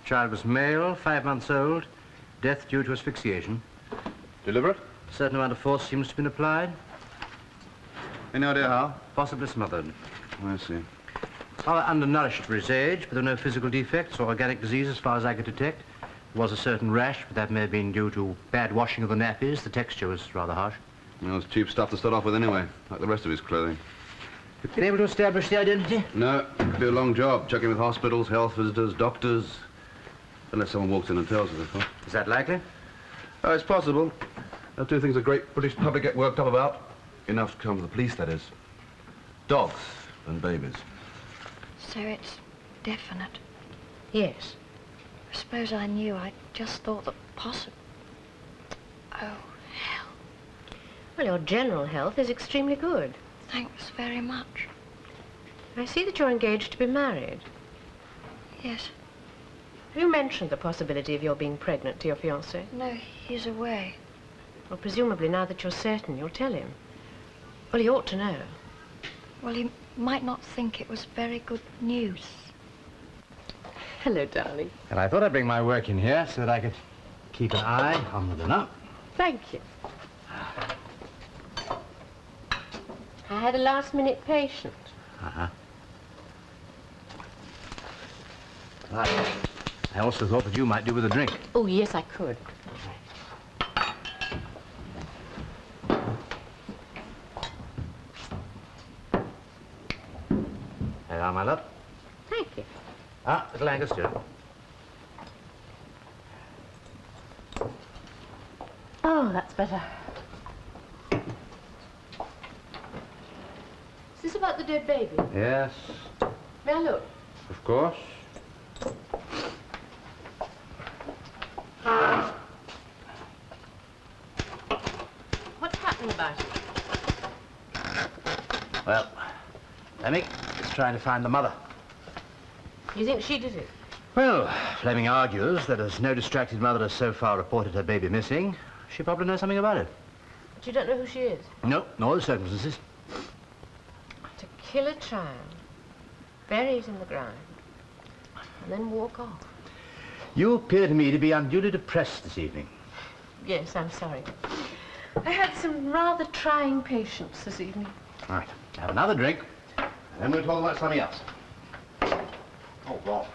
Child was male, 5 months old. Death due to asphyxiation. Deliberate? A certain amount of force seems to have been applied. Any idea how? Possibly smothered. I see. Rather undernourished for his age, but there were no physical defects or organic disease as far as I could detect. There was a certain rash, but that may have been due to bad washing of the nappies. The texture was rather harsh. Well, it's cheap stuff to start off with anyway, like the rest of his clothing. You've been able to establish the identity? No, it'd be a long job, checking with hospitals, health visitors, doctors. Unless someone walks in and tells us, of course. Is that likely? Oh, it's possible. There are two things the great British public get worked up about. Enough to come to the police, that is. Dogs and babies. So it's definite. Yes. I suppose I knew. I just thought that possible. Oh, hell. Well, your general health is extremely good. Thanks very much. I see that you're engaged to be married. Yes. Have you mentioned the possibility of your being pregnant to your fiancé? No, he's away. Well, presumably now that you're certain, you'll tell him. Well, he ought to know. Well, he might not think it was very good news. Hello, darling. And I thought I'd bring my work in here so that I could keep an eye on the dinner. Thank you. I had a last-minute patient. Uh-huh. Right. I also thought that you might do with a drink. Oh, yes, I could. There you are, my love. Thank you. Ah, little Angostura. Oh, that's better. Is this about the dead baby? Yes, May I look? of course. What's happening about it? Well, Fleming is trying to find the mother. You think she did it? Well, Fleming argues that as no distracted mother has so far reported her baby missing, she probably knows something about it. But you don't know who she is? No, nor the circumstances. To kill a child, bury it in the ground, and then walk off. You appear to me to be unduly depressed this evening. Yes, I'm sorry. I had some rather trying patients this evening. Right, have another drink, and then we'll talk about something else. Oh, Rob.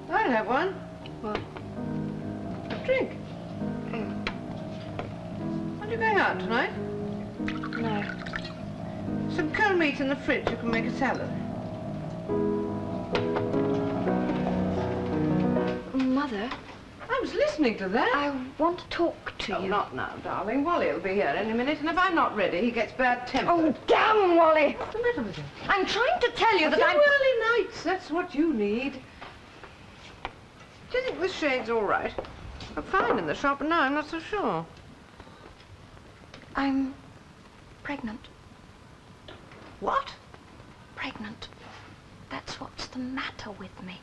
I'll have one. What? A drink. Aren't you going out tonight? No. Some cold meat in the fridge. You can make a salad. Mother, I was listening to that. I want to talk to you. Not now, darling. Wally will be here any minute, and if I'm not ready, he gets bad temper. Oh, damn, Wally! What's the matter with him? I'm trying to tell you A that few I'm... early nights, that's what you need. Do you think this shade's all right? I'm fine in the shop, and now I'm not so sure. I'm pregnant. What? Pregnant. That's what's the matter with me.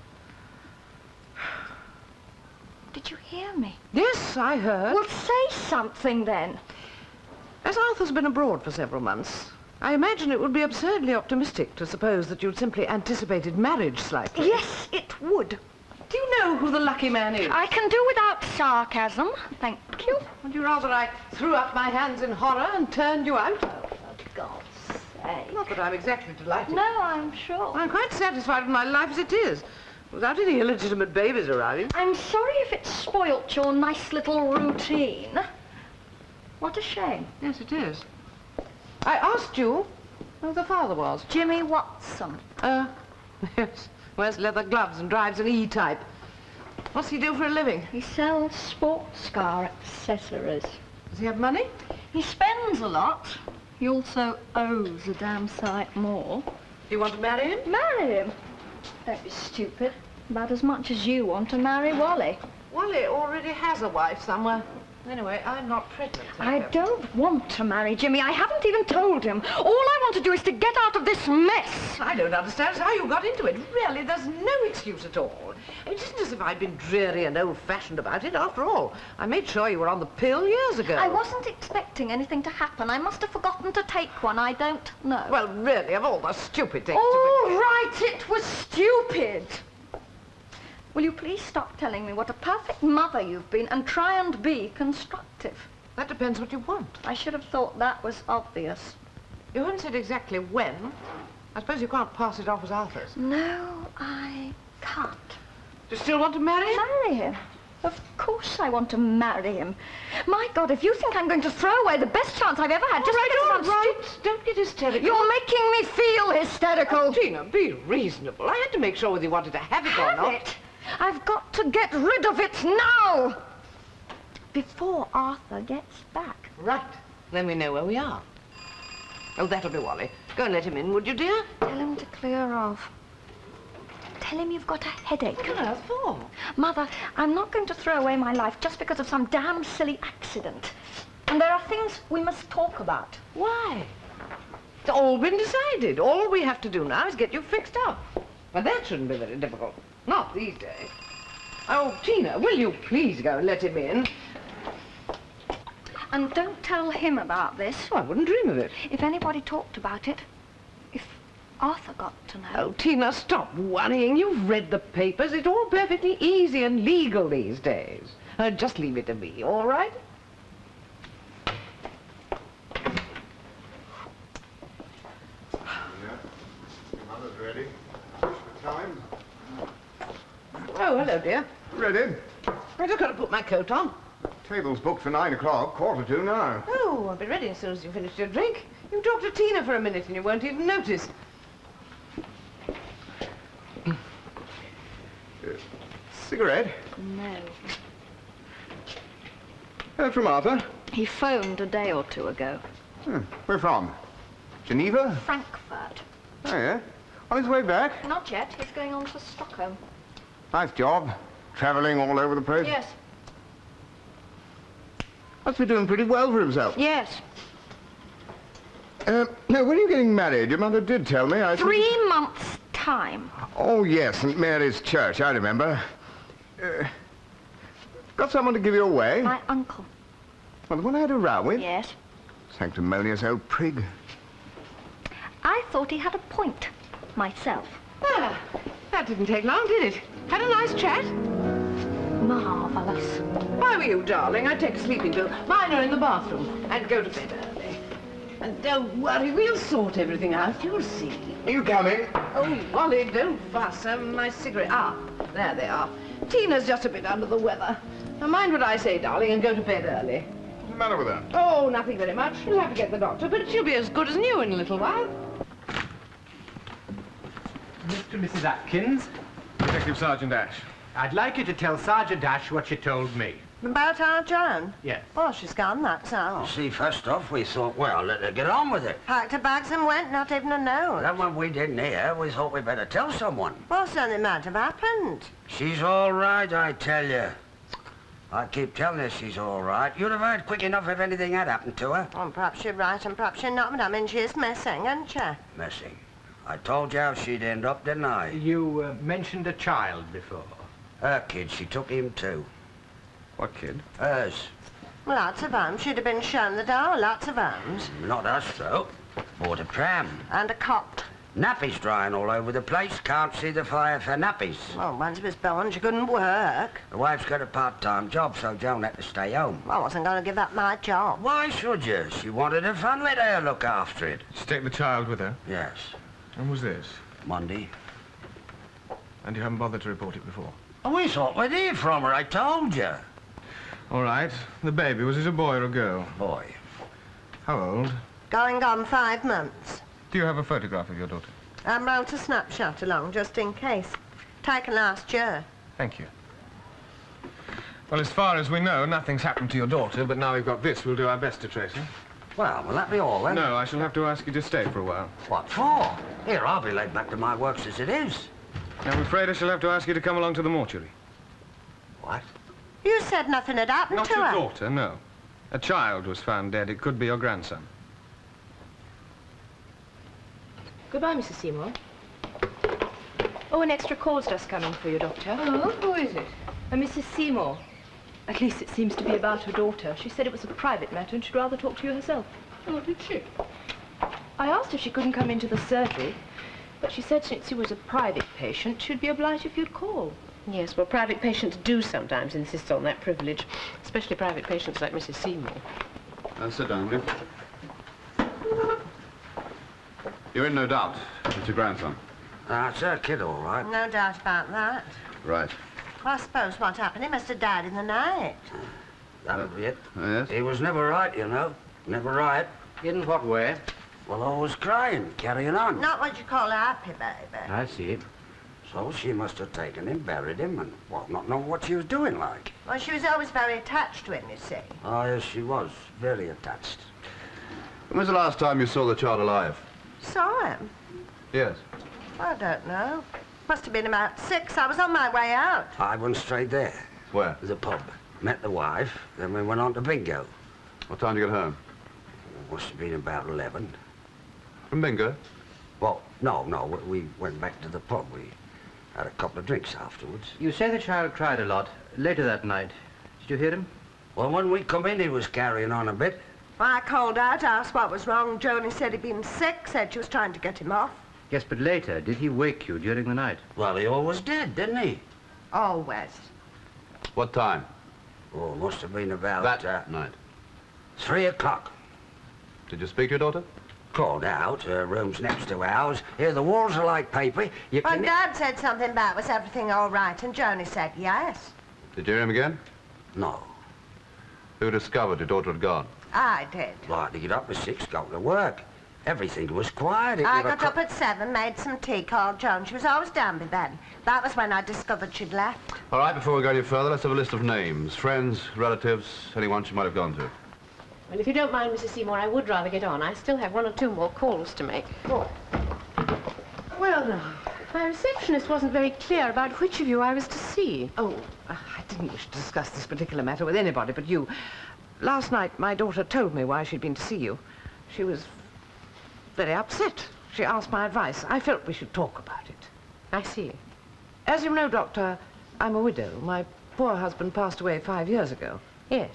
Did you hear me? Yes, I heard. Well, say something then. As Arthur's been abroad for several months, I imagine it would be absurdly optimistic to suppose that you'd simply anticipated marriage slightly. Yes, it would. Do you know who the lucky man is? I can do without sarcasm, thank you. Would you rather I threw up my hands in horror and turned you out? For God's sake. Not that I'm exactly delighted. No, I'm sure. I'm quite satisfied with my life as it is, without any illegitimate babies arriving. I'm sorry if it spoilt your nice little routine. What a shame. Yes, it is. I asked you who the father was. Jimmy Watson. Yes. Wears leather gloves and drives an E-type. What's he do for a living? He sells sports car accessories. Does he have money? He spends a lot. He also owes a damn sight more. Do you want to marry him? Marry him? Don't be stupid. About as much as you want to marry Wally. Wally already has a wife somewhere. Anyway, I'm not pregnant. I don't want to marry Jimmy. I haven't even told him. All I want to do is to get out of this mess. I don't understand how you got into it. Really, there's no excuse at all. It isn't as if I'd been dreary and old-fashioned about it. After all, I made sure you were on the pill years ago. I wasn't expecting anything to happen. I must have forgotten to take one. I don't know. Well, really, of all the stupid things All to right, it was stupid. Will you please stop telling me what a perfect mother you've been and try and be constructive? That depends what you want. I should have thought that was obvious. You haven't said exactly when. I suppose you can't pass it off as Arthur's. No, I can't. Do you still want to marry him? Marry him? Of course I want to marry him. My God, if you think I'm going to throw away the best chance I've ever had... All right. Don't get hysterical. You're making me feel hysterical. Oh, Tina, be reasonable. I had to make sure whether you wanted to have it or not. Have it? I've got to get rid of it now! Before Arthur gets back. Right. Then we know where we are. Oh, that'll be Wally. Go and let him in, would you, dear? Tell him to clear off. Tell him you've got a headache. What on earth for? Mother, I'm not going to throw away my life just because of some damn silly accident. And there are things we must talk about. Why? It's all been decided. All we have to do now is get you fixed up. But that shouldn't be very difficult. Not these days. Oh, Tina, will you please go and let him in? And don't tell him about this. Oh, I wouldn't dream of it. If anybody talked about it, if Arthur got to know. Oh, Tina, stop worrying. You've read the papers. It's all perfectly easy and legal these days. Just leave it to me, all right? Your mother's ready. Just for time. Oh, hello, dear. Ready? I just got to put my coat on. Table's booked for 9 o'clock, 1:45 now. Oh, I'll be ready as soon as you finish your drink. You talk to Tina for a minute and you won't even notice. Cigarette? No. From Arthur. He phoned a day or two ago. Where from? Geneva? Frankfurt. Oh, yeah. On his way back? Not yet. He's going on to Stockholm. Nice job. Travelling all over the place. Yes. Must be doing pretty well for himself. Yes. Now, when are you getting married? Your mother did tell me. 3 months' time. Oh, yes, St. Mary's Church, I remember. Got someone to give you away? My uncle. Well, the one I had a row with? Yes. Sanctimonious old prig. I thought he had a point, myself. Ah, that didn't take long, did it? Had a nice chat? Marvellous. If I were you, darling, I'd take a sleeping pill. Mine are in the bathroom. I'd go to bed early. And don't worry, we'll sort everything out. You'll see. Are you coming? Oh, Wally, don't fuss. My cigarette. Ah, there they are. Tina's just a bit under the weather. Now, mind what I say, darling, and go to bed early. What's the matter with her? Oh, nothing very much. You'll have to get the doctor, but she'll be as good as new in a little while. Mr. and Mrs. Atkins, Detective Sergeant Ash. I'd like you to tell Sergeant Ash what you told me. About our Joan? Yes. Well, she's gone, that's all. See, first off, we thought, well, let her get on with it. Packed her bags and went, not even a note. Then when we didn't hear, we thought we'd better tell someone. Well, something might have happened. She's all right, I tell you. I keep telling her she's all right. You'd have heard quick enough if anything had happened to her. Well, perhaps you're right and perhaps you're not, but I mean, she is missing, isn't she? Missing. I told you how she'd end up, didn't I? You mentioned a child before. Her kid, she took him too. What kid? Hers. Lots of them. She'd have been shown the door, lots of them. Not us, though. Bought a tram. And a cot. Nappies drying all over the place. Can't see the fire for nappies. Well, when she was born, she couldn't work. The wife's got a part-time job, so Joan had to stay home. I wasn't going to give up my job. Why should you? She wanted her fun. Let her look after it. She take the child with her? Yes. When was this? Monday. And you haven't bothered to report it before? Oh, we thought we'd hear from her, I told you. All right. The baby, was it a boy or a girl? Boy. How old? Going on 5 months. Do you have a photograph of your daughter? I wrote a snapshot along just in case. Taken last year. Thank you. Well, as far as we know, nothing's happened to your daughter, but now we've got this, we'll do our best to trace her. Well, will that be all, then? No, I shall have to ask you to stay for a while. What for? Here, I'll be laid back to my works as it is. I'm afraid I shall have to ask you to come along to the mortuary. What? You said nothing had happened Not to your her. daughter, no. A child was found dead. It could be your grandson. Goodbye, Mrs. Seymour. Oh, an extra call's just coming for you, Doctor. Oh, who is it? Mrs. Seymour. At least it seems to be about her daughter. She said it was a private matter and she'd rather talk to you herself. Oh, did she? I asked if she couldn't come into the surgery, but she said since she was a private patient, she'd be obliged if you'd call. Yes, well, private patients do sometimes insist on that privilege, especially private patients like Mrs. Seymour. Sit down, will you? You're in no doubt. It's your grandson. It's her kid, all right. No doubt about that. Right. Well, I suppose what happened, he must have died in the night. That'll be it. Yes? He was never right, you know. Never right. In what way? Well, always crying, carrying on. Not what you call a happy baby. I see. So she must have taken him, buried him, and, well, not know what she was doing, like. Well, she was always very attached to him, you see. Oh, yes, she was. Very attached. When was the last time you saw the child alive? Saw him? Yes. I don't know. Must have been about 6. I was on my way out. I went straight there. Where? The pub. Met the wife, then we went on to bingo. What time did you get home? Must have been about 11. From bingo? Well, no, we went back to the pub. We had a couple of drinks afterwards. You say the child cried a lot. Later that night, did you hear him? Well, when we come in, he was carrying on a bit. Well, I called out, asked what was wrong. Joni said he'd been sick, said she was trying to get him off. Yes, but later, did he wake you during the night? Well, he always did, didn't he? Always. What time? Oh, must have been about... That night. 3 o'clock. Did you speak to your daughter? Called out. Her room's next to ours. Here, the walls are like paper. You Well, can... Dad said something about was everything all right, and Joni said yes. Did you hear him again? No. Who discovered your daughter had gone? I did. Like to get up at 6, go to work. Everything was quiet. It I never got up at 7, made some tea, called Joan. She was always down by then. That was when I discovered she'd left. All right, before we go any further, let's have a list of names. Friends, relatives, anyone she might have gone to. Well, if you don't mind, Mrs. Seymour, I would rather get on. I still have 1 or 2 more calls to make. Oh. Well, now, My receptionist wasn't very clear about which of you I was to see. oh, I didn't wish to discuss this particular matter with anybody but you. Last night, my daughter told me why she'd been to see you. She was very upset. She asked my advice. I felt we should talk about it. I see. As you know, Doctor, I'm a widow. My poor husband passed away 5 years ago. Yes.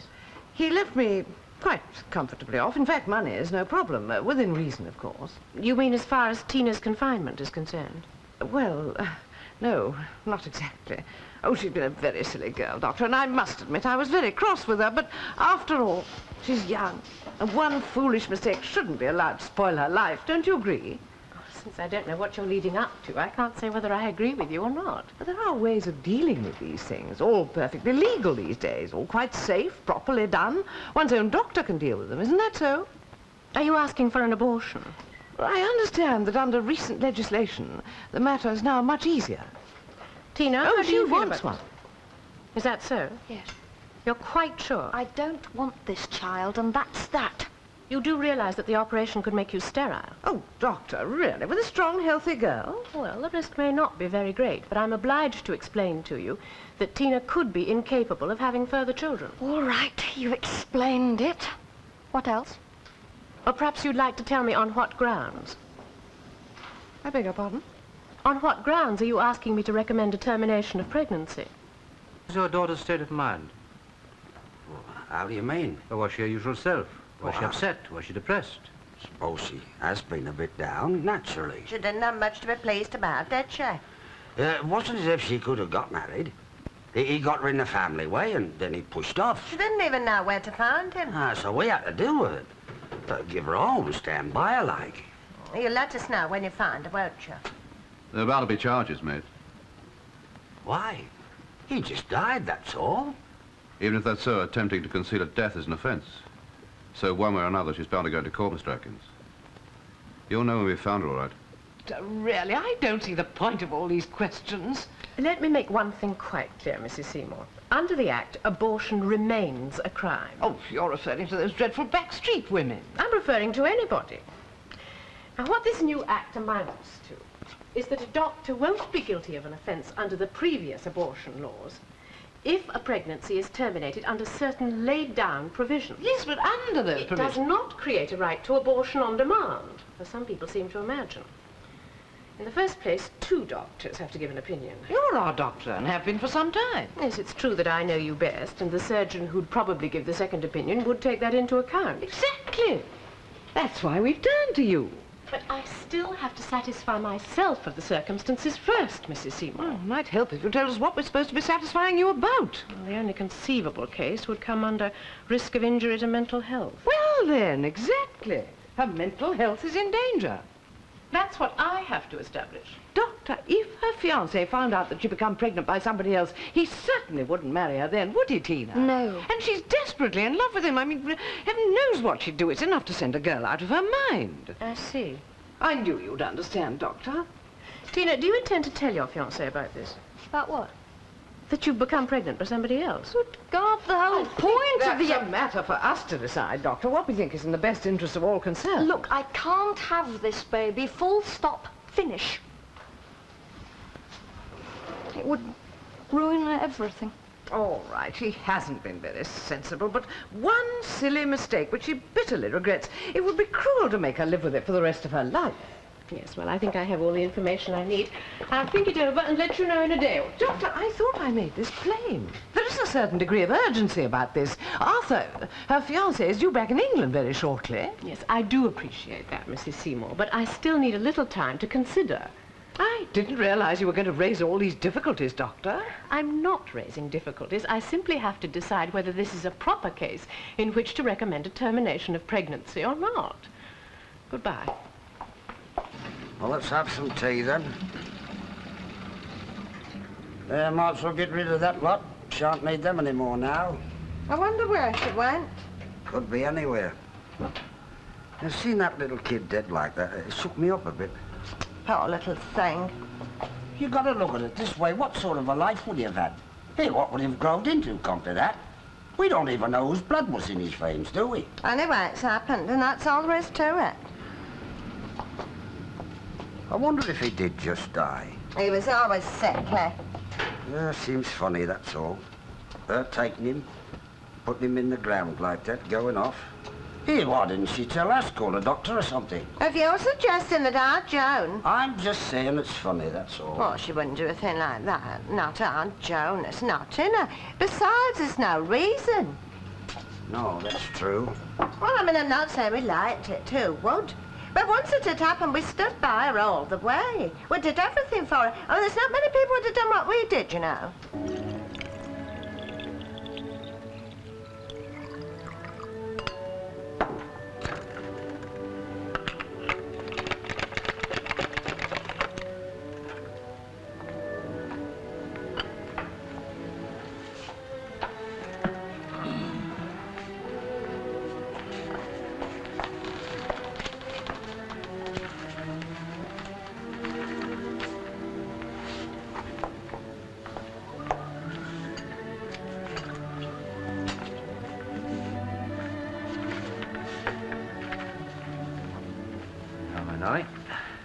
He left me quite comfortably off. In fact, money is no problem, within reason, of course. You mean as far as Tina's confinement is concerned? Well, no, not exactly. Oh, she's been a very silly girl, Doctor, and I must admit I was very cross with her, but after all, she's young, and one foolish mistake shouldn't be allowed to spoil her life. Don't you agree? Since I don't know what you're leading up to, I can't say whether I agree with you or not. But there are ways of dealing with these things, all perfectly legal these days, all quite safe, properly done. One's own doctor can deal with them, isn't that so? Are you asking for an abortion? Well, I understand that under recent legislation, the matter is now much easier. Tina, Oh, how do she you feel wants about one. Is that so? Yes. You're quite sure? I don't want this child, and that's that. You do realize that the operation could make you sterile? Oh, Doctor, really? With a strong, healthy girl? Well, the risk may not be very great, but I'm obliged to explain to you that Tina could be incapable of having further children. All right, you explained it. What else? Or perhaps you'd like to tell me on what grounds? I beg your pardon? On what grounds are you asking me to recommend a termination of pregnancy? What's your daughter's state of mind? How do you mean? Or was she her usual self? Was she Well, upset? Was she depressed? Suppose she has been a bit down, naturally. She didn't have much to be pleased about, did she? It wasn't as if she could have got married. He got her in the family way, and then he pushed off. She didn't even know where to find him. So we had to deal with it. Give her home, stand by her like. You'll let us know when you find her, won't you? There are bound to be charges, mate. Why? He just died, that's all. Even if that's so, attempting to conceal a death is an offence. So one way or another, she's bound to go to court, Mr. Atkins. You'll know when we've found her, all right. Really, I don't see the point of all these questions. Let me make one thing quite clear, Mrs. Seymour. Under the Act, abortion remains a crime. Oh, you're referring to those dreadful backstreet women. I'm referring to anybody. Now, what this new Act amounts to is that a doctor won't be guilty of an offence under the previous abortion laws if a pregnancy is terminated under certain laid-down provisions. Yes, but under those It provisions... does not create a right to abortion on demand, as some people seem to imagine. In the first place, 2 doctors have to give an opinion. You're our doctor and have been for some time. Yes, it's true that I know you best, and the surgeon who'd probably give the second opinion would take that into account. Exactly. That's why we've turned to you. But I still have to satisfy myself of the circumstances first, Mrs. Seymour. Well, it might help if you tell us what we're supposed to be satisfying you about. Well, the only conceivable case would come under risk of injury to mental health. Well, then, exactly. Her mental health is in danger. That's what I have to establish. Doctor, if her fiancé found out that she'd become pregnant by somebody else, he certainly wouldn't marry her then, would he, Tina? No. And she's desperately in love with him. I mean, heaven knows what she'd do. It's enough to send a girl out of her mind. I see. I knew you'd understand, Doctor. Tina, do you intend to tell your fiancé about this? About what? That you've become pregnant by somebody else? Good God, the whole point of That's the... a matter for us to decide, Doctor, what we think is in the best interest of all concerned. Look, I can't have this baby. Full stop. Finish. It would ruin everything. All right, she hasn't been very sensible, but one silly mistake which she bitterly regrets. It would be cruel to make her live with it for the rest of her life. Yes, well, I think I have all the information I need. I'll think it over and let you know in a day or two. Doctor, I thought I made this plain. There is a certain degree of urgency about this. Arthur, her fiancé, is due back in England very shortly. Yes, I do appreciate that, Mrs. Seymour, but I still need a little time to consider. I didn't realize you were going to raise all these difficulties, Doctor. I'm not raising difficulties. I simply have to decide whether this is a proper case in which to recommend a termination of pregnancy or not. Goodbye. Well, let's have some tea, then. Might as well get rid of that lot. Shan't need them anymore now. I wonder where she went. Could be anywhere. I've seen that little kid dead like that. It shook me up a bit. Poor little thing. You got to look at it this way. What sort of a life would he have had? Hey, what would he have grown into, come to that? We don't even know whose blood was in his veins, do we? Anyway, it's happened, and that's all there is to it. I wonder if he did just die. He was always sickly. Yeah, seems funny, that's all. Taking him, putting him in the ground like that, going off. Here, why didn't she tell us? Call a doctor or something. If you're suggesting that Aunt Joan... I'm just saying it's funny, that's all. Oh, she wouldn't do a thing like that. Not Aunt Joan, it's not in her. Besides, there's no reason. No, that's true. Well, I mean, I'm not saying we liked it too, would? But once it had happened, we stood by her all the way. We did everything for her. Oh, there's not many people would have done what we did, you know.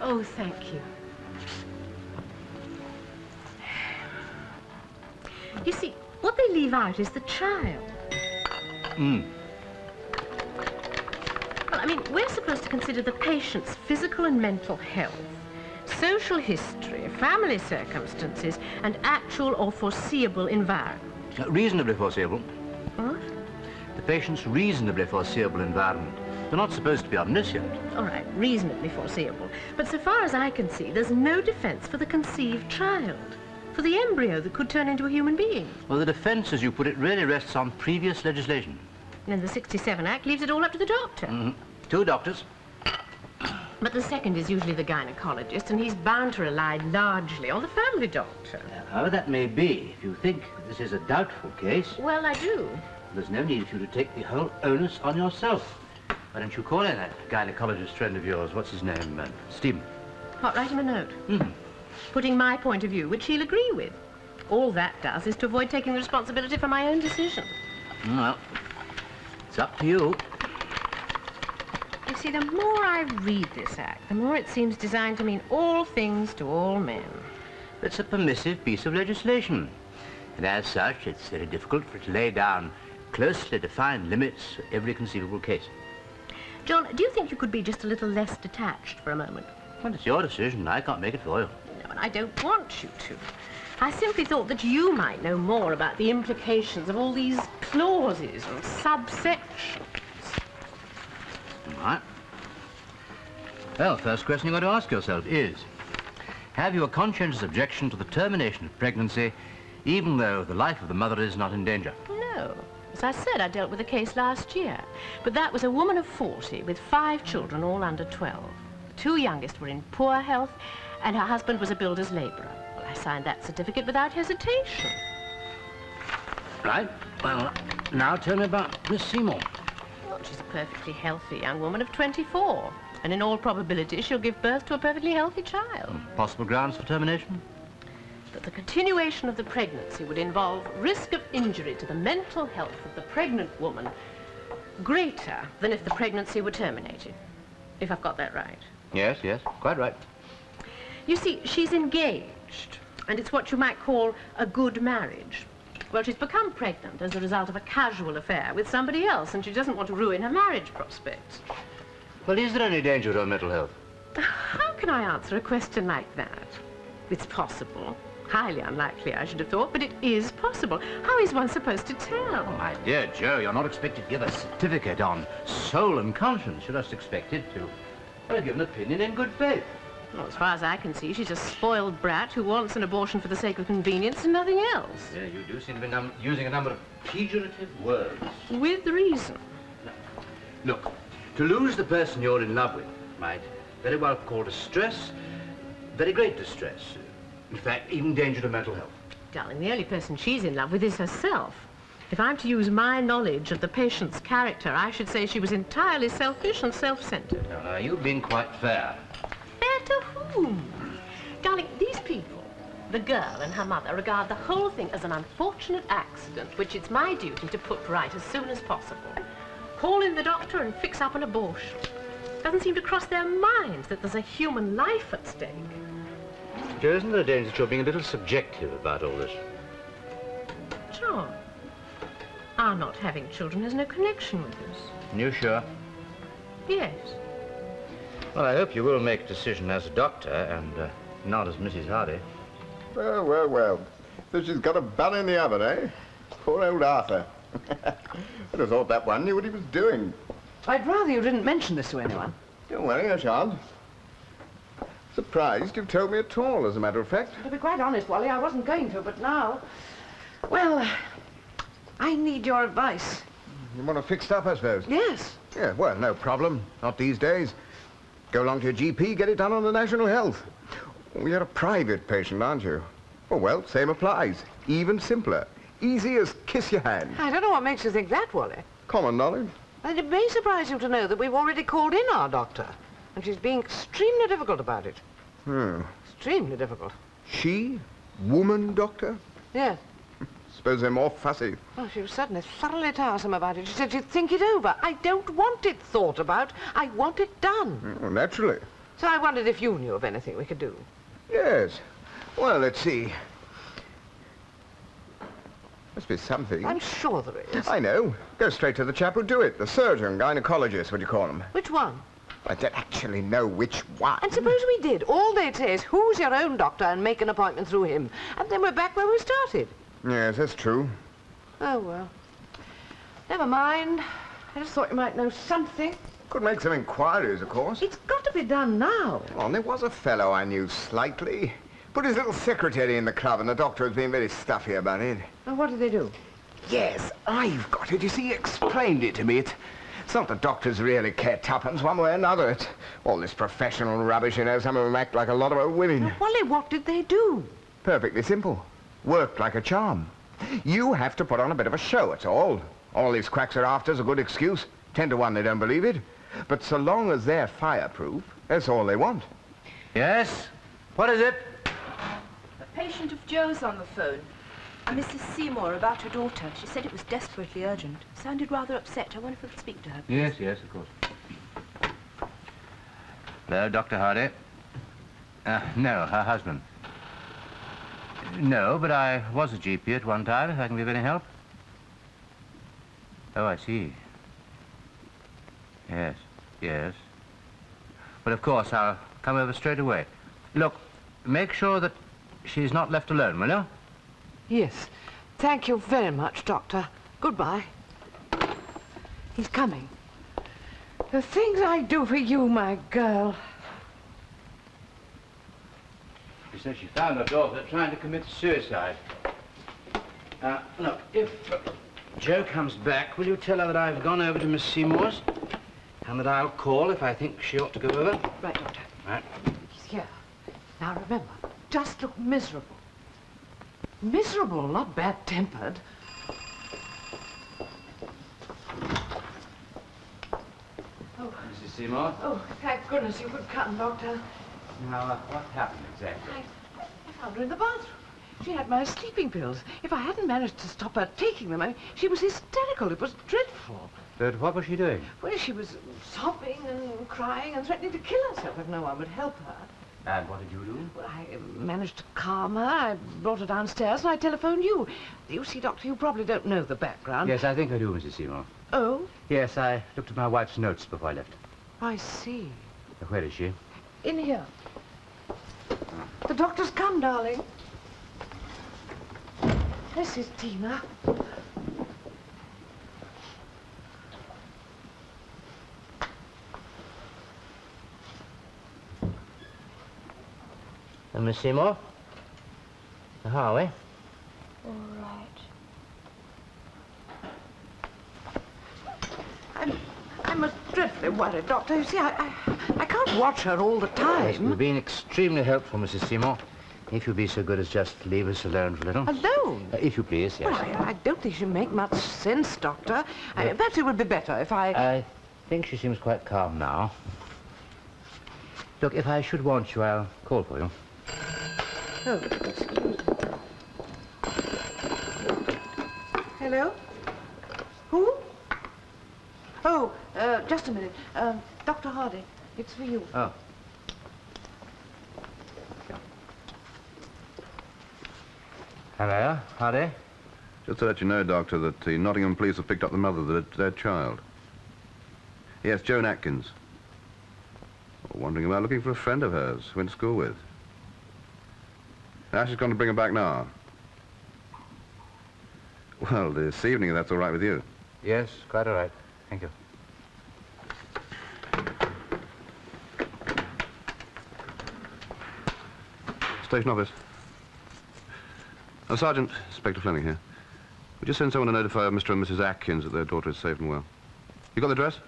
Oh, thank you. You see, what they leave out is the child. Well, I mean, we're supposed to consider the patient's physical and mental health, social history, family circumstances, and actual or foreseeable environment. Reasonably foreseeable. What? The patient's reasonably foreseeable environment. They're not supposed to be omniscient. All right, reasonably foreseeable. But so far as I can see, there's no defense for the conceived child, for the embryo that could turn into a human being. Well, the defense, as you put it, really rests on previous legislation. And the 67 Act leaves it all up to the doctor. 2 doctors. But the second is usually the gynecologist, and he's bound to rely largely on the family doctor. However that may be, if you think this is a doubtful case, Well, I do. there's no need for you to take the whole onus on yourself. Why don't you call in that gynecologist friend of yours? What's his name? Stephen. What, write him a note? Putting my point of view, which he'll agree with. All that does is to avoid taking the responsibility for my own decision. Well, it's up to you. You see, the more I read this act, the more it seems designed to mean all things to all men. It's a permissive piece of legislation. And as such, it's very difficult for it to lay down closely defined limits for every conceivable case. John, do you think you could be just a little less detached for a moment? Well, it's your decision. I can't make it for you. No, and I don't want you to. I simply thought that you might know more about the implications of all these clauses and subsections. All right. Well, first question you've got to ask yourself is, have you a conscientious objection to the termination of pregnancy, even though the life of the mother is not in danger? No. As I said, I dealt with a case last year. But that was a woman of 40 with 5 children, all under 12. The 2 youngest were in poor health, and her husband was a builder's labourer. Well, I signed that certificate without hesitation. Right. Well, now tell me about Miss Seymour. Well, she's a perfectly healthy young woman of 24. And in all probability, she'll give birth to a perfectly healthy child. Possible grounds for termination? That the continuation of the pregnancy would involve risk of injury to the mental health of the pregnant woman greater than if the pregnancy were terminated. If I've got that right. Yes, yes, quite right. You see, she's engaged, and it's what you might call a good marriage. Well, she's become pregnant as a result of a casual affair with somebody else, and she doesn't want to ruin her marriage prospects. Well, is there any danger to her mental health? How can I answer a question like that? It's possible. Highly unlikely, I should have thought, but it is possible. How is one supposed to tell? Oh, my dear Joe, you're not expected to give a certificate on soul and conscience. You're just expected to give an opinion in good faith. Well, as far as I can see, she's a spoiled brat who wants an abortion for the sake of convenience and nothing else. Yeah, you do seem to be using a number of pejorative words. With reason. Look, to lose the person you're in love with might very well cause distress, very great distress. In fact, even danger to mental health. Darling, the only person she's in love with is herself. If I'm to use my knowledge of the patient's character, I should say she was entirely selfish and self-centered. Now, you've been quite fair. Fair to whom? Darling, these people, the girl and her mother, regard the whole thing as an unfortunate accident, which it's my duty to put right as soon as possible. Call in the doctor and fix up an abortion. Doesn't seem to cross their minds that there's a human life at stake. Joe, isn't there a danger that you're being a little subjective about all this? John, our not having children has no connection with us. You sure? Yes. Well, I hope you will make a decision as a doctor and not as Mrs. Hardy. Well, well, well. So she's got a bun in the oven, eh? Poor old Arthur. I'd have thought that one knew what he was doing. I'd rather you didn't mention this to anyone. Don't worry, I shan't. Surprised you've told me at all, as a matter of fact. To be quite honest, Wally, I wasn't going to, but now... Well, I need your advice. You want it fixed up, I suppose? Yes. Yeah, well, no problem. Not these days. Go along to your GP, get it done on the National Health. Oh, you're a private patient, aren't you? Oh, well, same applies. Even simpler. Easy as kiss your hand. I don't know what makes you think that, Wally. Common knowledge. And it may surprise you to know that we've already called in our doctor. And she's being extremely difficult about it. Extremely difficult. She? Woman doctor? Yes. Suppose they're more fussy. Well, she was certainly thoroughly tiresome about it. She said she'd think it over. I don't want it thought about. I want it done. Well, naturally. So I wondered if you knew of anything we could do. Yes. Well, let's see. Must be something. I'm sure there is. I know. Go straight to the chap who'd do it. The surgeon, gynecologist, what do you call him? Which one? I don't actually know which one. And suppose we did. All they'd say is, who's your own doctor, and make an appointment through him. And then we're back where we started. Yes, that's true. Oh, well. Never mind. I just thought you might know something. Could make some inquiries, of course. It's got to be done now. Oh, and there was a fellow I knew slightly. Put his little secretary in the club, and the doctor was being very stuffy about it. And what did they do? Yes, I've got it. You see, he explained it to me. It's not that doctors really care tuppence one way or another. It's all this professional rubbish, you know. Some of them act like a lot of old women. Now, Wally, what did they do? Perfectly simple. Worked like a charm. You have to put on a bit of a show, that's all. All these quacks are after's a good excuse. 10 to 1 they don't believe it. But so long as they're fireproof, that's all they want. Yes? What is it? A patient of Joe's on the phone. A Mrs. Seymour about her daughter. She said it was desperately urgent. Sounded rather upset. I wonder if we could speak to her, please. Yes, yes, of course. Hello, Dr. Hardy. No, her husband. No, but I was a GP at one time, if I can be of any help. Oh, I see. Yes, yes. Well, of course, I'll come over straight away. Look, make sure that she's not left alone, will you? Yes. Thank you very much, Doctor. Goodbye. He's coming. The things I do for you, my girl. She said she found her daughter trying to commit suicide. Look, if Jo comes back, will you tell her that I've gone over to Miss Seymour's and that I'll call if I think she ought to go over? Right, Doctor. Right. He's here. Now, remember, just look miserable. Miserable, not bad-tempered. Oh. Mrs. Seymour? Oh, thank goodness you could come, Doctor. Now, what happened exactly? I found her in the bathroom. She had my sleeping pills. If I hadn't managed to stop her taking them, she was hysterical. It was dreadful. But what was she doing? Well, she was sobbing and crying and threatening to kill herself if no one would help her. And what did you do? Well, I managed to calm her. I brought her downstairs and I telephoned you. You see, Doctor, you probably don't know the background. Yes, I think I do, Mrs. Seymour. Oh? Yes, I looked at my wife's notes before I left. I see. Where is she? In here. The doctor's come, darling. This is Tina. Miss Seymour? How are we? All right. I'm most dreadfully worried, Doctor. You see, I can't watch her all the time. Yes, you've been extremely helpful, Mrs. Seymour. If you'll be so good as just leave us alone for a little. Alone? If you please, yes. Well, I don't think she'll make much sense, Doctor. Perhaps it would be better if I think she seems quite calm now. Look, if I should want you, I'll call for you. Oh, excuse me. Hello? Who? Oh, just a minute. Dr. Hardy, it's for you. Oh. Hello, Hardy? Just to let you know, Doctor, that the Nottingham police have picked up the mother of the dead child. Yes, Joan Atkins. Wondering about looking for a friend of hers who went to school with. Now she's gone to bring her back now. Well, this evening, if that's all right with you. Yes, quite all right. Thank you. Station office. Sergeant, Inspector Fleming here. We just send someone to notify Mr. and Mrs. Atkins that their daughter is safe and well. You got the address?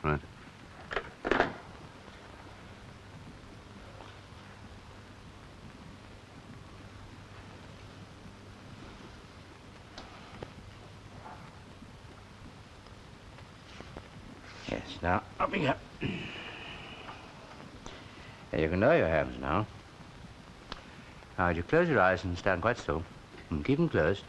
Right. Yes, now, up we go. There, you can lower your hands now. Now, would you close your eyes and stand quite still? And keep them closed.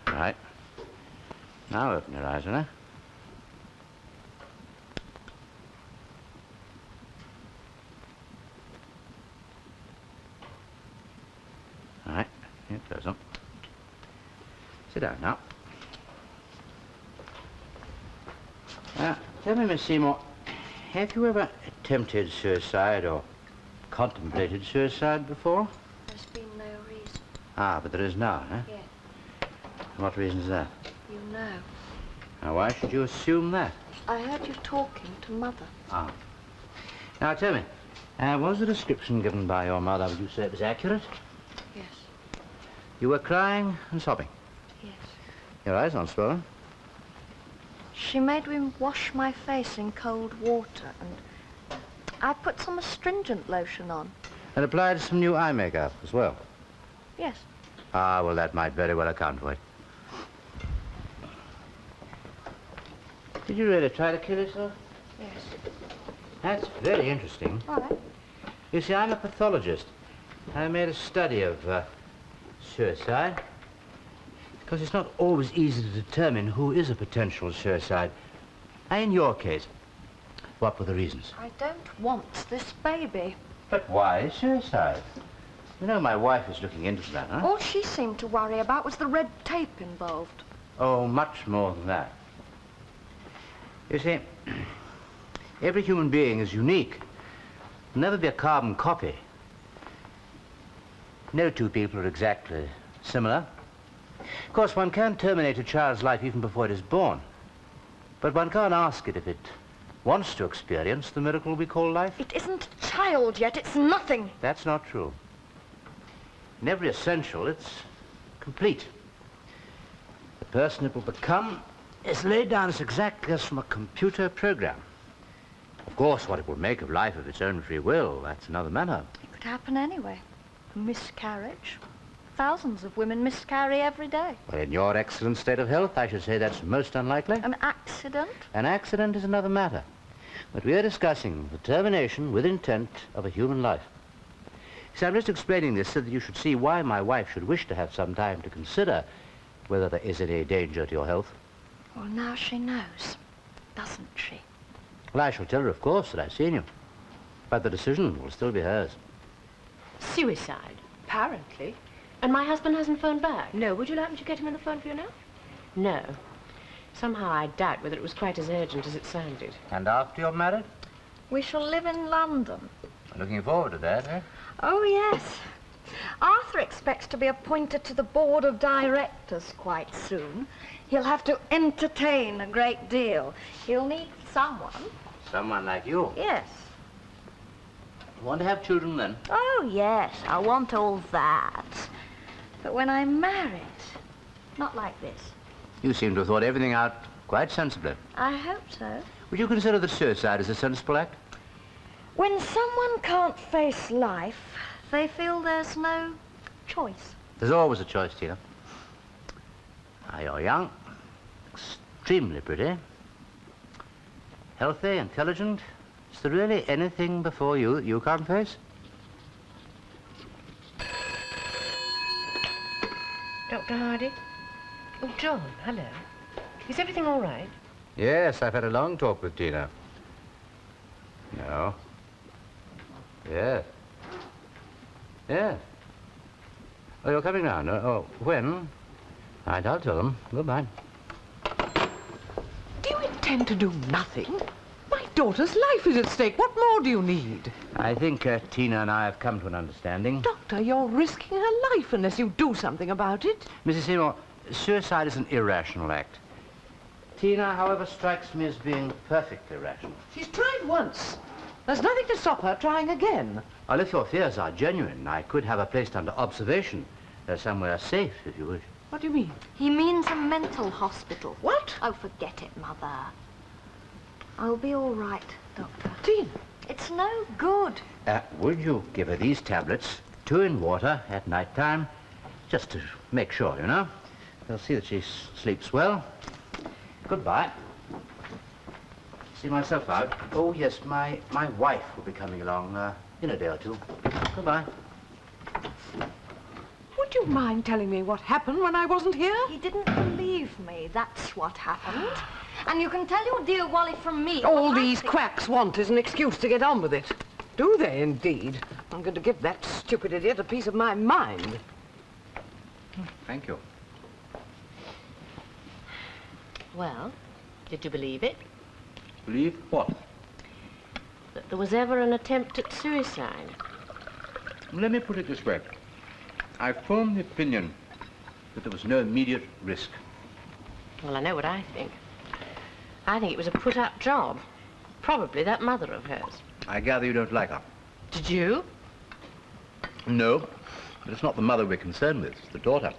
Right. Now open your eyes, will you? All right. Here, close them. Sit down now. Tell me, Miss Seymour, have you ever attempted suicide or contemplated suicide before? There's been no reason. Ah, but there is now, huh? Yes. And what reason is that? You know. Now, why should you assume that? I heard you talking to Mother. Ah. Now, tell me, was the description given by your mother, would you say it was accurate? Yes. You were crying and sobbing? Yes. Your eyes aren't swollen? She made me wash my face in cold water, and I put some astringent lotion on. And applied some new eye makeup as well? Yes. Ah, well, that might very well account for it. Did you really try to kill yourself? Yes. That's very interesting. All right. You see, I'm a pathologist. I made a study of suicide. Because it's not always easy to determine who is a potential suicide. And in your case, what were the reasons? I don't want this baby. But why suicide? You know, my wife is looking into that, huh? All she seemed to worry about was the red tape involved. Oh, much more than that. You see, every human being is unique. There'll never be a carbon copy. No two people are exactly similar. Of course, one can terminate a child's life even before it is born. But one can't ask it if it wants to experience the miracle we call life. It isn't a child yet. It's nothing. That's not true. In every essential, it's complete. The person it will become is laid down as exactly as from a computer program. Of course, what it will make of life of its own free will, that's another matter. It could happen anyway. A miscarriage. Thousands of women miscarry every day. Well, in your excellent state of health, I should say that's most unlikely. An accident? An accident is another matter. But we are discussing the termination with intent of a human life. See, I'm just explaining this so that you should see why my wife should wish to have some time to consider whether there is any danger to your health. Well, now she knows, doesn't she? Well, I shall tell her, of course, that I've seen you. But the decision will still be hers. Suicide, apparently. And my husband hasn't phoned back? No, would you like me to get him on the phone for you now? No. Somehow I doubt whether it was quite as urgent as it sounded. And after you're married? We shall live in London. Looking forward to that, eh? Oh, yes. Arthur expects to be appointed to the board of directors quite soon. He'll have to entertain a great deal. He'll need someone. Someone like you? Yes. You want to have children, then? Oh, yes, I want all that. But when I'm married, not like this. You seem to have thought everything out quite sensibly. I hope so. Would you consider that suicide is a sensible act? When someone can't face life, they feel there's no choice. There's always a choice, Tina. Now, you're young, extremely pretty, healthy, intelligent. Is there really anything before you that you can't face? Dr. Hardy? Oh, John, hello. Is everything all right? Yes, I've had a long talk with Tina. No. Yes. Yes. Oh, you're coming round. Oh, when? Right, I'll tell them. Goodbye. Do you intend to do nothing? My daughter's life is at stake. What more do you need? I think Tina and I have come to an understanding. Doctor, you're risking her life unless you do something about it. Mrs. Seymour, suicide is an irrational act. Tina, however, strikes me as being perfectly rational. She's tried once. There's nothing to stop her trying again. Well, if your fears are genuine, I could have her placed under observation. Somewhere safe, if you wish. What do you mean? He means a mental hospital. What? Oh, forget it, Mother. I'll be all right, Doctor. Tina. It's no good. Would you give her these tablets, 2 in water at night time, just to make sure, you know? They'll see that she sleeps well. Goodbye. See myself out. Oh, yes, my wife will be coming along in a day or two. Goodbye. Would you mind telling me what happened when I wasn't here? He didn't believe me. That's what happened. And you can tell your dear Wally from me. All these quacks want is an excuse to get on with it. Do they, indeed? I'm going to give that stupid idiot a piece of my mind. Thank you. Well, did you believe it? Believe what? That there was ever an attempt at suicide? Let me put it this way. I formed the opinion that there was no immediate risk. Well, I know what I think. I think it was a put-up job. Probably that mother of hers. I gather you don't like her. Did you? No, but it's not the mother we're concerned with, it's the daughter.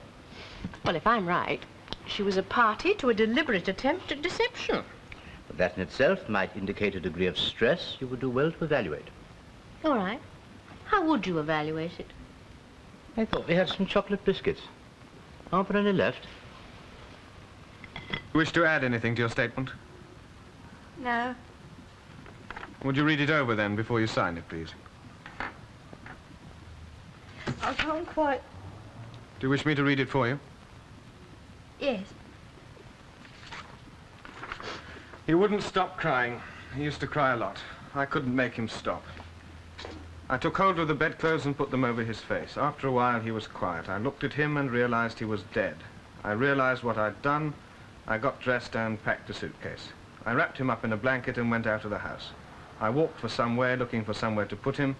Well, if I'm right, she was a party to a deliberate attempt at deception. But that in itself might indicate a degree of stress you would do well to evaluate. All right. How would you evaluate it? I thought we had some chocolate biscuits. Aren't there any left? Wish to add anything to your statement? No. Would you read it over then before you sign it, please? I can't quite. Do you wish me to read it for you? Yes. He wouldn't stop crying. He used to cry a lot. I couldn't make him stop. I took hold of the bedclothes and put them over his face. After a while, he was quiet. I looked at him and realized he was dead. I realized what I'd done. I got dressed and packed a suitcase. I wrapped him up in a blanket and went out of the house. I walked for some way, looking for somewhere to put him.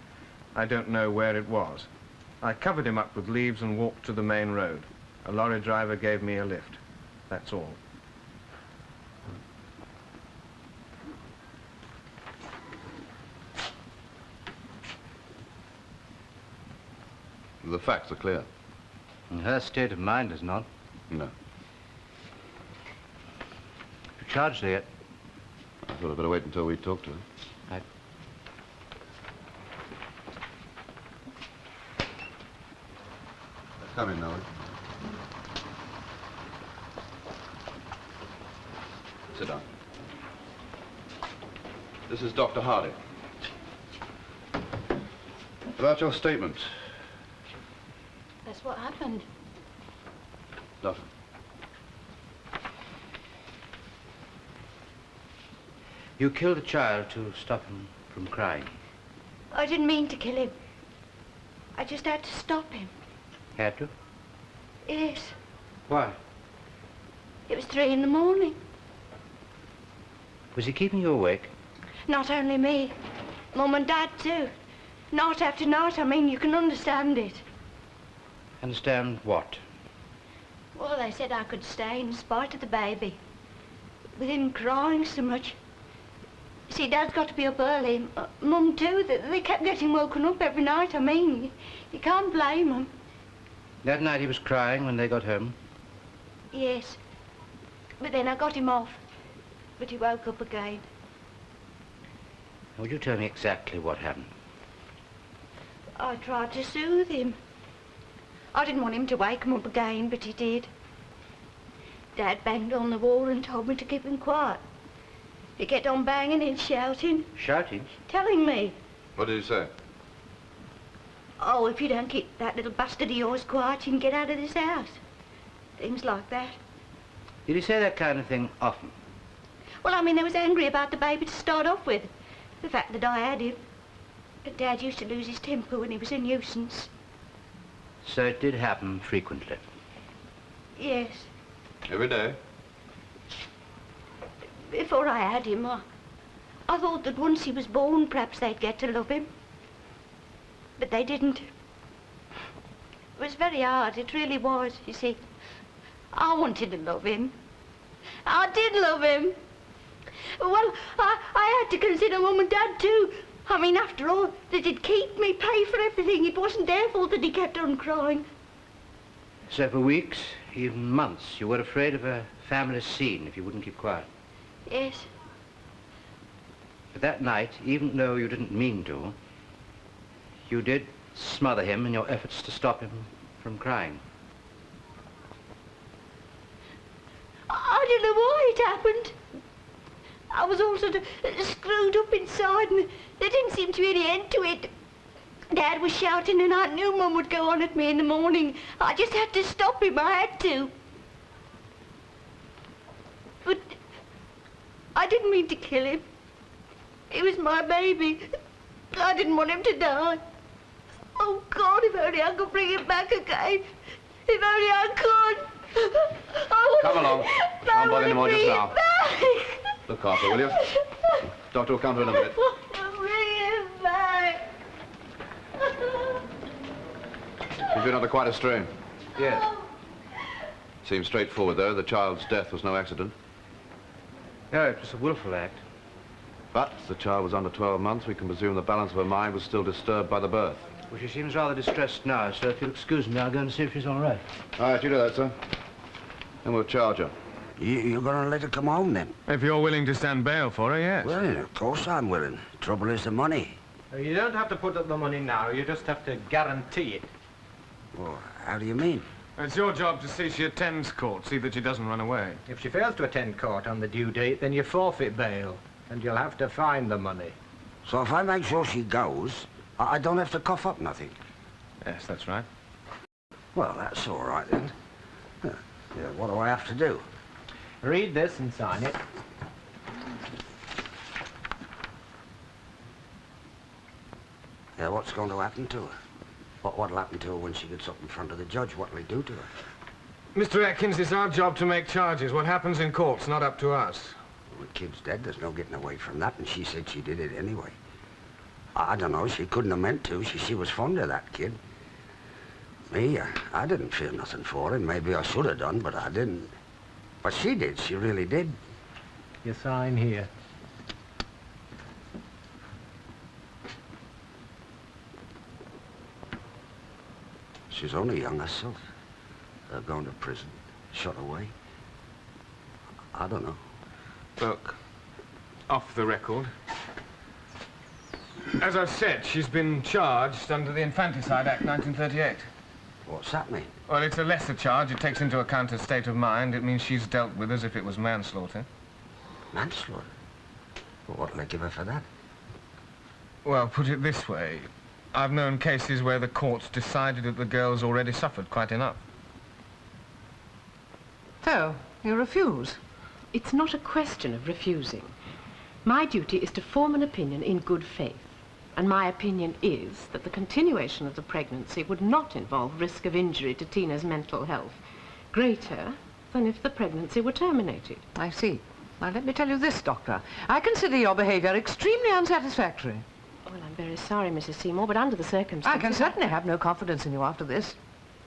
I don't know where it was. I covered him up with leaves and walked to the main road. A lorry driver gave me a lift. That's all. The facts are clear. And her state of mind is not. No. You charged her yet? I thought I'd better wait until we talk to her. Right. Come in, Noel. Sit down. This is Dr. Hardy. About your statement. That's what happened. Doctor. You killed a child to stop him from crying. I didn't mean to kill him. I just had to stop him. Had to? Yes. Why? It was 3 in the morning. Was he keeping you awake? Not only me. Mum and Dad, too. Night after night, I mean, you can understand it. Understand what? Well, they said I could stay in spite of the baby. With him crying so much. See, Dad's got to be up early. Mum, too. They kept getting woken up every night. I mean, you can't blame them. That night he was crying when they got home? Yes. But then I got him off. But he woke up again. Would you tell me exactly what happened? I tried to soothe him. I didn't want him to wake him up again, but he did. Dad banged on the wall and told me to keep him quiet. He kept on banging and shouting. Shouting? Telling me. What did he say? Oh, if you don't keep that little bastard of yours quiet, you can get out of this house. Things like that. Did he say that kind of thing often? Well, I mean, I was angry about the baby to start off with. The fact that I had him. But Dad used to lose his temper when he was a nuisance. So it did happen frequently? Yes. Every day? Before I had him, I thought that once he was born, perhaps they'd get to love him. But they didn't. It was very hard, it really was, you see. I wanted to love him. I did love him. Well, I had to consider Mum and Dad, too. I mean, after all, they did keep me, pay for everything. It wasn't their fault that he kept on crying. So for weeks, even months, you were afraid of a family scene if you wouldn't keep quiet? Yes. But that night, even though you didn't mean to, you did smother him in your efforts to stop him from crying. I don't know why it happened. I was all sort of screwed up inside and there didn't seem to be any end to it. Dad was shouting and I knew Mum would go on at me in the morning. I just had to stop him, I had to. But I didn't mean to kill him. He was my baby. I didn't want him to die. Oh, God, if only I could bring him back again. If only I could. Come along. Don't bother anymore just now. Look after, will you? Doctor will come to in a minute. Bring him back. He's been under quite a strain. Yes. Seems straightforward, though. The child's death was no accident. No, it was a willful act. But the child was under 12 months. We can presume the balance of her mind was still disturbed by the birth. Well, she seems rather distressed now, so if you'll excuse me, I'll go and see if she's all right. All right, you do that, sir. And we'll charge her. You're going to let her come home, then? If you're willing to stand bail for her, yes. Well, of course I'm willing. Trouble is the money. You don't have to put up the money now. You just have to guarantee it. Well, how do you mean? It's your job to see she attends court, see that she doesn't run away. If she fails to attend court on the due date, then you forfeit bail, and you'll have to find the money. So if I make sure she goes, I don't have to cough up nothing? Yes, that's right. Well, that's all right, then. Yeah, what do I have to do? Read this and sign it. Yeah, what's going to happen to her? What'll happen to her when she gets up in front of the judge? What'll he do to her? Mr. Atkins, it's our job to make charges. What happens in court's not up to us. Well, the kid's dead. There's no getting away from that, and she said she did it anyway. I don't know. She couldn't have meant to. She was fond of that kid. Me, I didn't feel nothing for him. Maybe I should have done, but I didn't. But she did. She really did. You sign here. She's only young herself. Going to prison, shot away. I don't know. Look, off the record. As I've said, she's been charged under the Infanticide Act 1938. What's that mean? Well, it's a lesser charge. It takes into account her state of mind. It means she's dealt with as if it was manslaughter. Manslaughter? Well, what'll they give her for that? Well, put it this way. I've known cases where the courts decided that the girl's already suffered quite enough. So, you refuse? It's not a question of refusing. My duty is to form an opinion in good faith. And my opinion is that the continuation of the pregnancy would not involve risk of injury to Tina's mental health, greater than if the pregnancy were terminated. I see. Now, let me tell you this, Doctor. I consider your behaviour extremely unsatisfactory. Well, I'm very sorry, Mrs. Seymour, but under the circumstances... I can certainly have no confidence in you after this.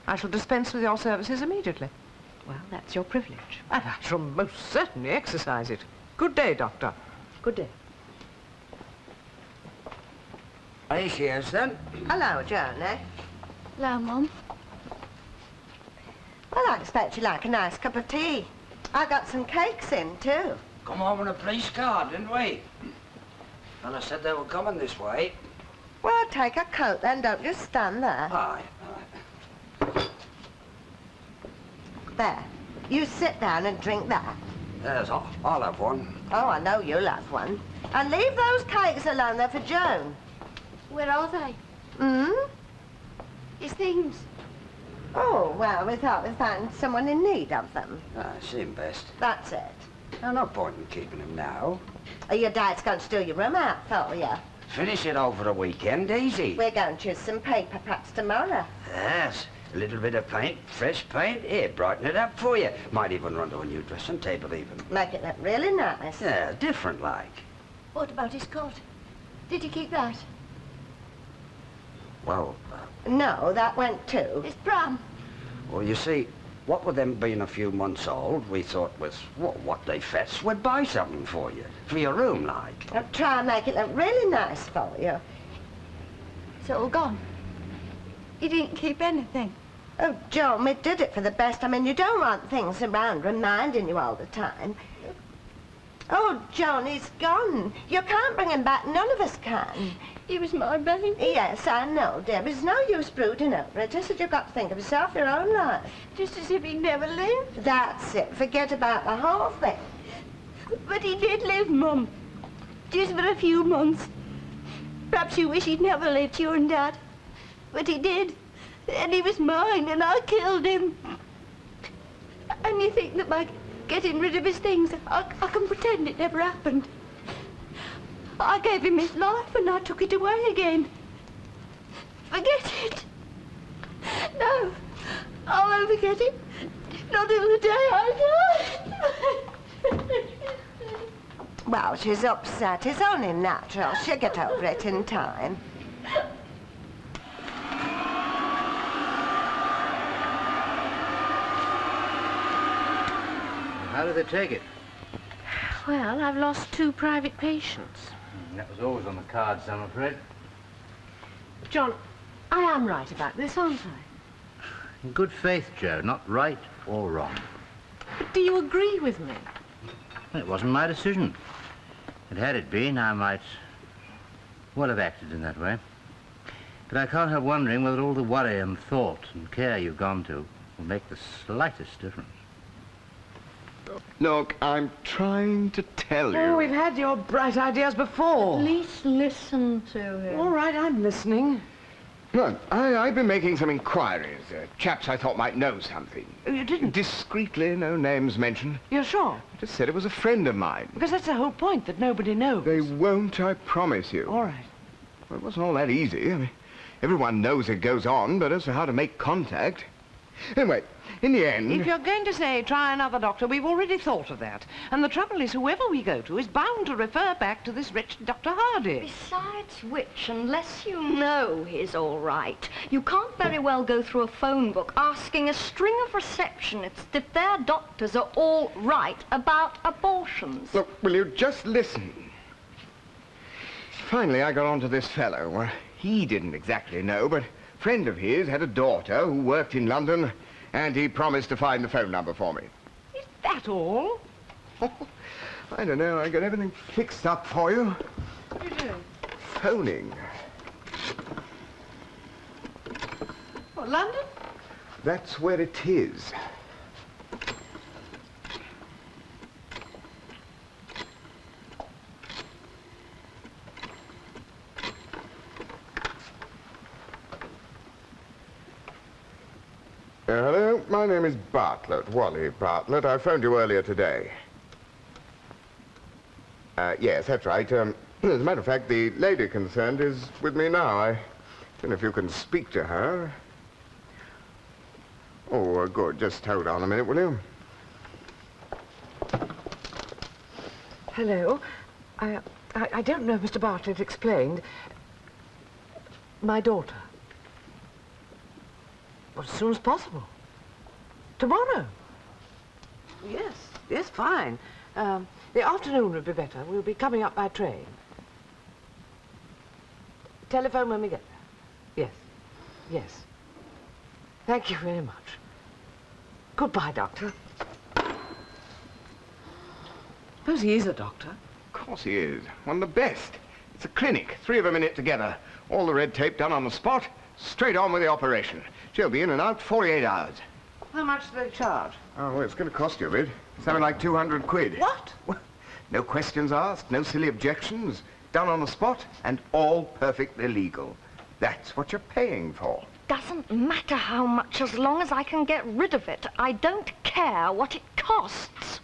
I shall dispense with your services immediately. Well, that's your privilege. And I shall most certainly exercise it. Good day, Doctor. Good day. Here she is, then. Hello, Johnny. Hello, Mum. Well, I expect you like a nice cup of tea. I got some cakes in, too. Come home in a police car, didn't we? And I said they were coming this way. Well, take a coat, then. Don't just stand there. Aye, aye. There. You sit down and drink that. Yes, I'll have one. Oh, I know you'll have one. And leave those cakes alone. They're for Joan. Where are they? Hmm? His things. Oh, well, we thought we'd find someone in need of them. Seem best. That's it. No point in keeping him now. Your dad's going to steal your room out for you. Finish it over the weekend, easy. We're going to use some paper perhaps tomorrow. Yes, a little bit of paint, fresh paint. Here, brighten it up for you. Might even run to a new dressing table even. Make it look really nice. Yeah, different like. What about his coat? Did he keep that? Well, No, that went too. His pram? well, you see, what with them being a few months old, we thought with what they fetch, we'd buy something for you. For your room, like. Now, try and make it look really nice for you. It's all gone. He didn't keep anything. Oh, Joan, we did it for the best. I mean, you don't want things around reminding you all the time. Oh, Joan, he's gone. You can't bring him back. None of us can. He was my baby. Yes, I know, dear. There's no use brooding over it. Just that you've got to think of yourself, your own life. Just as if he never lived. That's it. Forget about the whole thing. But he did live, Mum. Just for a few months. Perhaps you wish he'd never lived, you and Dad. But he did. And he was mine, and I killed him. And you think that by getting rid of his things, I can pretend it never happened. I gave him his life, and I took it away again. Forget it. No, I won't forget it. Not till the day I die. Well, she's upset. It's only natural. She'll get over it in time. How did they take it? Well, I've lost 2 private patients. That was always on the cards, I'm afraid. John, I am right about this, aren't I? In good faith, Joe, not right or wrong. But do you agree with me? It wasn't my decision. And had it been, I might well have acted in that way. But I can't help wondering whether all the worry and thought and care you've gone to will make the slightest difference. Look, I'm trying to tell you. Oh, we've had your bright ideas before. At least listen to him. All right, I'm listening. No, I've been making some inquiries. Chaps I thought might know something. Oh, you didn't? Discreetly, no names mentioned. You're sure? Just said it was a friend of mine. Because that's the whole point, that nobody knows. They won't, I promise you. All right. Well, it wasn't all that easy. I mean, everyone knows it goes on, but as to how to make contact... Anyway, in the end... If you're going to say try another doctor, we've already thought of that. And the trouble is, whoever we go to is bound to refer back to this wretched Dr. Hardy. Besides which, unless you know he's all right, you can't very well go through a phone book asking a string of receptionists if their doctors are all right about abortions. Look, will you just listen? Finally, I got on to this fellow. Well, he didn't exactly know, but a friend of his had a daughter who worked in London, and he promised to find the phone number for me. Is that all? I don't know. I got everything fixed up for you. What are you doing? Phoning. What, London? That's where it is. Hello, my name is Bartlett, Wally Bartlett. I phoned you earlier today. Yes, that's right. As a matter of fact, the lady concerned is with me now. I don't know if you can speak to her. Oh, good. Just hold on a minute, will you? Hello. I don't know if Mr. Bartlett explained. My daughter. Well, as soon as possible. Tomorrow. Yes, fine. The afternoon would be better. We'll be coming up by train. Telephone when we get there. Yes. Thank you very much. Goodbye, Doctor. Suppose he is a doctor. Of course he is. One of the best. It's a clinic. 3 of them in it together. All the red tape done on the spot. Straight on with the operation. She'll be in and out 48 hours. How much do they charge? Oh, well, it's going to cost you a bit. Something like 200 quid. What? Well, no questions asked, no silly objections. Done on the spot and all perfectly legal. That's what you're paying for. Doesn't matter how much, as long as I can get rid of it. I don't care what it costs.